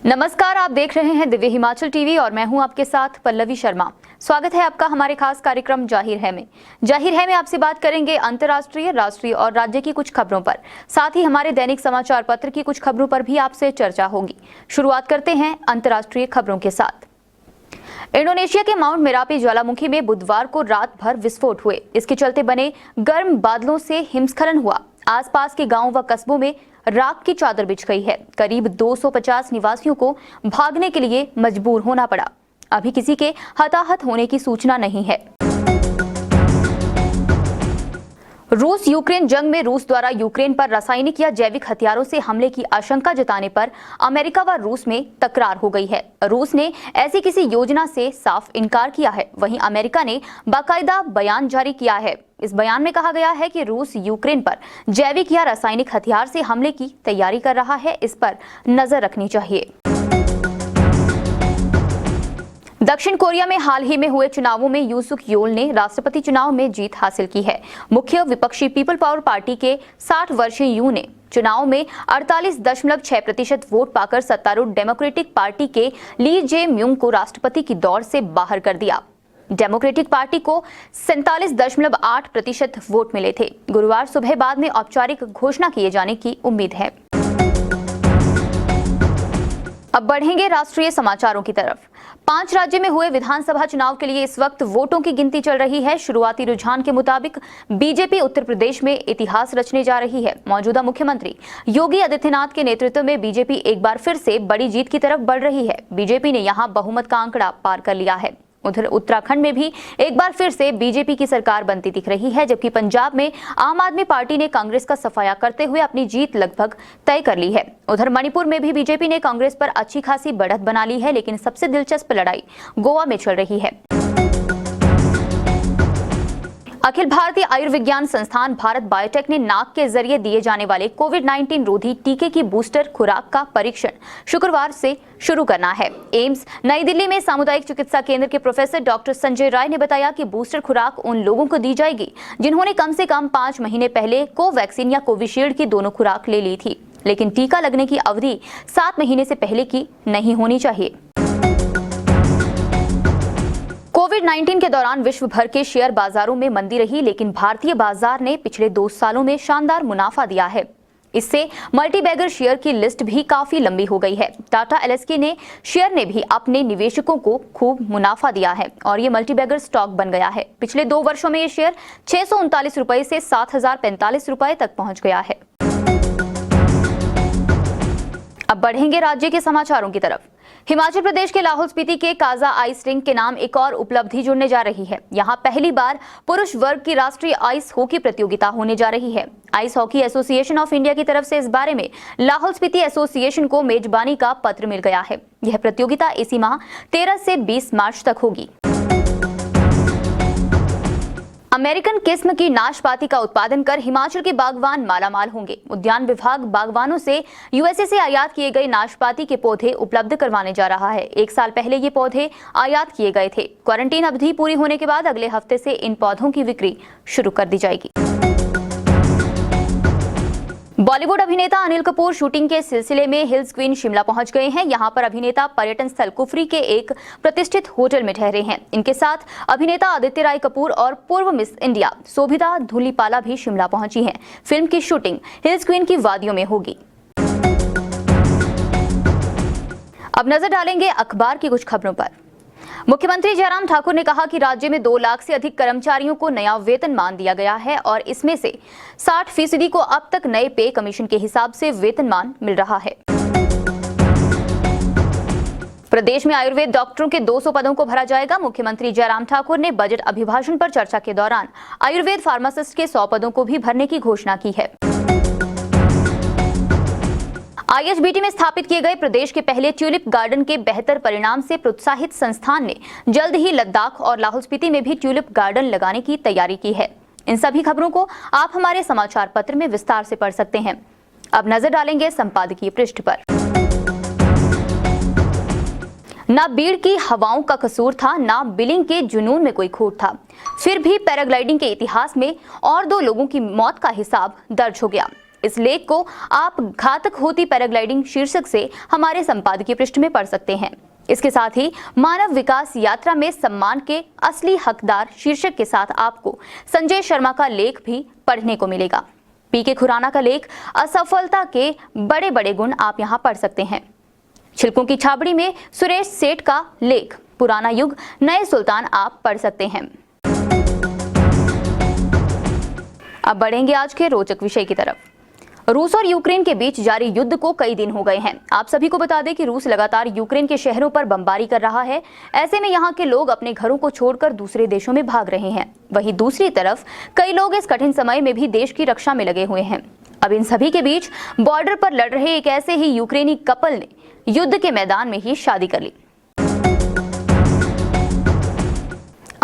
नमस्कार, आप देख रहे हैं दिव्य हिमाचल टीवी और मैं हूं आपके साथ पल्लवी शर्मा। स्वागत है आपका हमारे खास कार्यक्रम जाहिर है में। जाहिर है में आपसे बात करेंगे अंतर्राष्ट्रीय, राष्ट्रीय और राज्य की कुछ खबरों पर। साथ ही हमारे दैनिक समाचार पत्र की कुछ खबरों पर भी आपसे चर्चा होगी। शुरुआत करते हैं अंतर्राष्ट्रीय खबरों के साथ। इंडोनेशिया के माउंट मेरापी ज्वालामुखी में बुधवार को रात भर विस्फोट हुए। इसके चलते बने गर्म बादलों से हिमस्खलन हुआ। आसपास के गांवों व कस्बों में राख की चादर बिछ गई है। करीब 250 निवासियों को भागने के लिए मजबूर होना पड़ा। अभी किसी के हताहत होने की सूचना नहीं है। रूस यूक्रेन जंग में रूस द्वारा यूक्रेन पर रासायनिक या जैविक हथियारों से हमले की आशंका जताने पर अमेरिका व रूस में तकरार हो गई है। रूस ने ऐसी किसी योजना से साफ इनकार किया है। वहीं अमेरिका ने बाकायदा बयान जारी किया है। इस बयान में कहा गया है कि रूस यूक्रेन पर जैविक या रासायनिक हथियार से हमले की तैयारी कर रहा है। इस पर नजर रखनी चाहिए। दक्षिण कोरिया में हाल ही में हुए चुनावों में यूसुक योल ने राष्ट्रपति चुनाव में जीत हासिल की है। मुख्य विपक्षी पीपल पावर पार्टी के 60 वर्षीय यू ने चुनाव में 48.6% वोट पाकर सत्तारूढ़ डेमोक्रेटिक पार्टी के ली जे म्यूंग को राष्ट्रपति की दौड़ से बाहर कर दिया। डेमोक्रेटिक पार्टी को 47.8% वोट मिले थे। गुरुवार सुबह बाद में औपचारिक घोषणा किए जाने की उम्मीद है। अब बढ़ेंगे राष्ट्रीय समाचारों की तरफ। 5 राज्य में हुए विधानसभा चुनाव के लिए इस वक्त वोटों की गिनती चल रही है। शुरुआती रुझान के मुताबिक बीजेपी उत्तर प्रदेश में इतिहास रचने जा रही है। मौजूदा मुख्यमंत्री योगी आदित्यनाथ के नेतृत्व में बीजेपी एक बार फिर से बड़ी जीत की तरफ बढ़ रही है। बीजेपी ने यहां बहुमत का आंकड़ा पार कर लिया है। उधर उत्तराखंड में भी एक बार फिर से बीजेपी की सरकार बनती दिख रही है, जबकि पंजाब में आम आदमी पार्टी ने कांग्रेस का सफाया करते हुए अपनी जीत लगभग तय कर ली है। उधर मणिपुर में भी बीजेपी ने कांग्रेस पर अच्छी खासी बढ़त बना ली है, लेकिन सबसे दिलचस्प लड़ाई गोवा में चल रही है। अखिल भारतीय आयुर्विज्ञान संस्थान भारत बायोटेक ने नाक के जरिए दिए जाने वाले कोविड-19 रोधी टीके की बूस्टर खुराक का परीक्षण शुक्रवार से शुरू करना है। एम्स नई दिल्ली में सामुदायिक चिकित्सा केंद्र के प्रोफेसर डॉक्टर संजय राय ने बताया कि बूस्टर खुराक उन लोगों को दी जाएगी जिन्होंने कम से कम 5 महीने पहले कोवैक्सीन या कोविशील्ड की दोनों खुराक ले ली थी, लेकिन टीका लगने की अवधि 7 महीने से पहले की नहीं होनी चाहिए। कोविड-19 के दौरान विश्व भर के शेयर बाजारों में मंदी रही, लेकिन भारतीय बाजार ने पिछले 2 सालों में शानदार मुनाफा दिया है। इससे मल्टीबैगर शेयर की लिस्ट भी काफी लंबी हो गई है। टाटा एल्क्सी ने शेयर ने भी अपने निवेशकों को खूब मुनाफा दिया है और ये मल्टीबैगर स्टॉक बन गया है। पिछले 2 वर्षों में ये शेयर 639 रुपए से 7,045 रुपए तक पहुंच गया है। अब बढ़ेंगे राज्य के समाचारों की तरफ। हिमाचल प्रदेश के लाहौल स्पीति के काजा आइस रिंक के नाम एक और उपलब्धि जुड़ने जा रही है। यहां पहली बार पुरुष वर्ग की राष्ट्रीय आइस हॉकी प्रतियोगिता होने जा रही है। Ice hockey association of India की तरफ से इस बारे में लाहौल स्पीति एसोसिएशन को मेजबानी का पत्र मिल गया है। यह प्रतियोगिता इसी माह 13 से 20 मार्च तक होगी। अमेरिकन किस्म की नाशपाती का उत्पादन कर हिमाचल के बागवान मालामाल होंगे। उद्यान विभाग बागवानों से यूएसए से आयात किए गए नाशपाती के पौधे उपलब्ध करवाने जा रहा है। 1 साल पहले ये पौधे आयात किए गए थे। क्वारंटीन अवधि पूरी होने के बाद अगले हफ्ते से इन पौधों की बिक्री शुरू कर दी जाएगी। बॉलीवुड अभिनेता अनिल कपूर शूटिंग के सिलसिले में हिल्स क्वीन शिमला पहुंच गए हैं। यहां पर अभिनेता पर्यटन स्थल कुफरी के एक प्रतिष्ठित होटल में ठहरे हैं। इनके साथ अभिनेता आदित्य राय कपूर और पूर्व मिस इंडिया शोभिता धूलीपाला भी शिमला पहुंची हैं। फिल्म की शूटिंग हिल्स क्वीन की वादियों में होगी। अब नजर डालेंगे अखबार की कुछ खबरों पर। मुख्यमंत्री जयराम ठाकुर ने कहा कि राज्य में 2 लाख से अधिक कर्मचारियों को नया वेतनमान दिया गया है और इसमें से 60% को अब तक नए पे कमीशन के हिसाब से वेतनमान मिल रहा है। प्रदेश में आयुर्वेद डॉक्टरों के 200 पदों को भरा जाएगा। मुख्यमंत्री जयराम ठाकुर ने बजट अभिभाषण पर चर्चा के दौरान आयुर्वेद फार्मासिस्ट के 100 पदों को भी भरने की घोषणा की है। आईएचबीटी में स्थापित किए गए प्रदेश के पहले ट्यूलिप गार्डन के बेहतर परिणाम से प्रोत्साहित संस्थान ने जल्द ही लद्दाख और लाहौल स्पीति में भी ट्यूलिप गार्डन लगाने की तैयारी की है। इन सभी खबरों को आप हमारे समाचार पत्र में विस्तार से पढ़ सकते हैं। अब नजर डालेंगे संपादकीय पृष्ठ पर। ना बीड़ की हवाओं का कसूर था, ना बिलिंग के जुनून में कोई खूट था। फिर भी पैराग्लाइडिंग के इतिहास में और 2 लोगों की मौत का हिसाब दर्ज हो गया। इस लेख को आप घातक होती पैराग्लाइडिंग शीर्षक से हमारे संपादकीय पृष्ठ में पढ़ सकते हैं। इसके साथ ही मानव विकास यात्रा में सम्मान के असली हकदार शीर्षक के साथ आपको संजय शर्मा का लेख भी पढ़ने को मिलेगा। पीके खुराना का लेख असफलता के बड़े बड़े गुण आप यहाँ पढ़ सकते हैं। छिलकों की छाबड़ी में सुरेश सेठ का लेख पुराना युग नए सुल्तान आप पढ़ सकते हैं। अब बढ़ेंगे आज के रोचक विषय की तरफ। रूस और यूक्रेन के बीच जारी युद्ध को कई दिन हो गए हैं। आप सभी को बता दें कि रूस लगातार यूक्रेन के शहरों पर बमबारी कर रहा है। ऐसे में यहाँ के लोग अपने घरों को छोड़कर दूसरे देशों में भाग रहे हैं। वहीं दूसरी तरफ कई लोग इस कठिन समय में भी देश की रक्षा में लगे हुए हैं। अब इन सभी के बीच बॉर्डर पर लड़ रहे एक ऐसे ही यूक्रेनी कपल ने युद्ध के मैदान में ही शादी कर ली।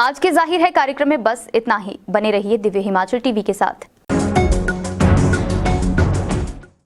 आज के जाहिर है कार्यक्रम में बस इतना ही। बने रहिए दिव्य हिमाचल टीवी के साथ।